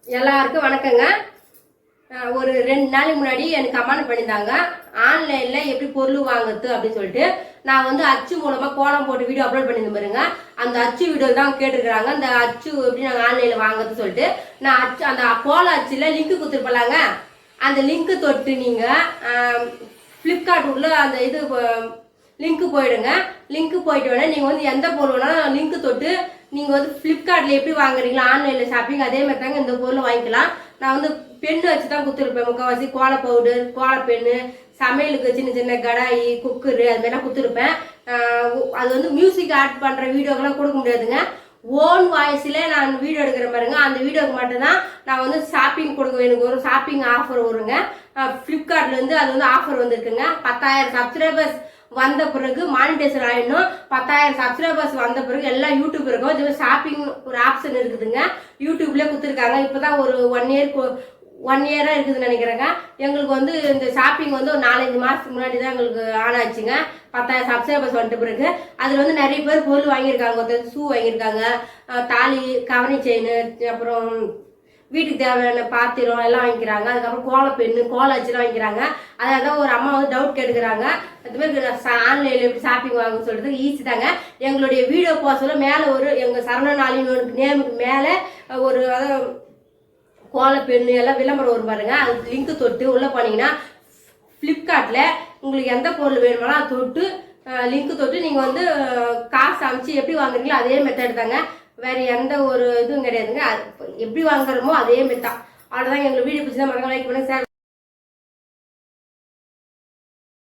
எல்லாருக்கும் வணக்கங்க. ஒரு 2 நாளைக்கு முன்னாடி எனக்கு கமெண்ட் பண்ணியிருந்தாங்க, ஆன்லைன்ல எப்படி பொருள் வாங்குறது அப்படின்னு சொல்லிட்டு. நான் வந்து அச்சு மூலமா கோலம் போட்டு வீடியோ அப்லோட் பண்ணியிருந்தேன் பாருங்க. அந்த அச்சு வீடியோ தான் கேட்டுருக்காங்க. அந்த அச்சு எப்படி நாங்கள் ஆன்லைன்ல வாங்குறது சொல்லிட்டு நான் அச்சு அந்த கோல அச்சுல லிங்க் கொடுத்துருப்பலாங்க. அந்த லிங்க் தொட்டு நீங்க ஃப்ளிப்கார்ட் உள்ள அந்த இது லிங்க் போயிடுங்க. லிங்க் போயிட்டு வேணா நீங்க வந்து எந்த பொருள் வேணாலும் லிங்க் தொட்டு நீங்க வந்து ஃப்ளிப்கார்ட்ல எப்படி வாங்குறீங்களா ஆன்லைன்ல ஷாப்பிங் அதே மாதிரி தாங்க இந்த பொருள் வாங்கிக்கலாம். நான் வந்து பெண்ணு வச்சு தான் கொடுத்துருப்பேன். முக்கால்வாசி கோல பவுடர், கோல பெண்ணு, சமையலுக்கு சின்ன சின்ன கடாயி, குக்கரு அது மாதிரிலாம் கொடுத்துருப்பேன். அது வந்து மியூசிக் ஆட் பண்ற வீடியோக்கெல்லாம் கொடுக்க முடியாதுங்க. ஓன் வாய்ஸ்ல நான் வீடியோ எடுக்கிற பாருங்க. அந்த வீடியோக்கு மட்டும்தான் நான் வந்து ஷாப்பிங் கொடுக்க எனக்கு ஒரு ஷாப்பிங் ஆஃபர் வருங்க. ஃப்ளிப்கார்ட்ல இருந்து அது வந்து ஆஃபர் வந்திருக்குங்க. 10,000 சப்ஸ்கிரைபர்ஸ் வந்த பிறகு மானிட்டைசர் ஆயிடணும். 10,000 சப்ஸ்கிரைபர்ஸ் வந்த பிறகு எல்லா யூடியூப் இருக்கும். இது ஷாப்பிங் ஒரு ஆப்ஷன் இருக்குதுங்க. யூடியூப்லேயே கொடுத்துருக்காங்க. இப்போதான் ஒரு 1 இயரா இருக்குதுன்னு நினைக்கிறேங்க. எங்களுக்கு வந்து இந்த ஷாப்பிங் வந்து ஒரு 4-5 மாசத்துக்கு முன்னாடி தான் எங்களுக்கு ஆன் ஆச்சுங்க. 10,000 சப்ஸ்கிரைபர்ஸ் வந்துட்ட பிறகு அதுல வந்து நிறைய பேர் பொருள் வாங்கியிருக்காங்க. ஒருத்தர் ஷூ வாங்கியிருக்காங்க, தாலி, கவனி செயின், அப்புறம் வீட்டுக்கு தேவையான பாத்திரம் எல்லாம் வாங்கிக்கிறாங்க. அதுக்கப்புறம் கோல பெண்ணு, கோல அச்சுலாம் வாங்கிக்கிறாங்க. அதான் ஒரு அம்மா வந்து டவுட் கேட்டுக்கிறாங்க, அது மாதிரி ஆன்லைன்ல எப்படி ஷாப்பிங் வாங்குன்னு சொல்றது ஈஸி தாங்க. எங்களுடைய வீடியோ போஸ்ட்ல மேல ஒரு எங்க சரணாலின்னு நேமுக்கு மேல ஒரு கோல பெண்ணு எல்லாம் விளம்பரம் வரும் பாருங்க. அது லிங்க் தொட்டு உள்ள போனீங்கன்னா ஃப்ளிப்கார்ட்ல உங்களுக்கு எந்த பொருள் வேணுமாலும் அது தொட்டு லிங்க் தொட்டு நீங்க வந்து காசு அமைச்சு எப்படி வாங்குறீங்களோ அதே மெத்தட் தாங்க. வேற எந்த ஒரு இதுவும் கிடையாதுங்க. எப்படி வாங்குறோமோ அதே மெத்தட். அவ்வளவுதான். எங்களுக்கு வீடியோ பிடிச்சா மறக்காம லைக் பண்ணுங்க, ஷேர்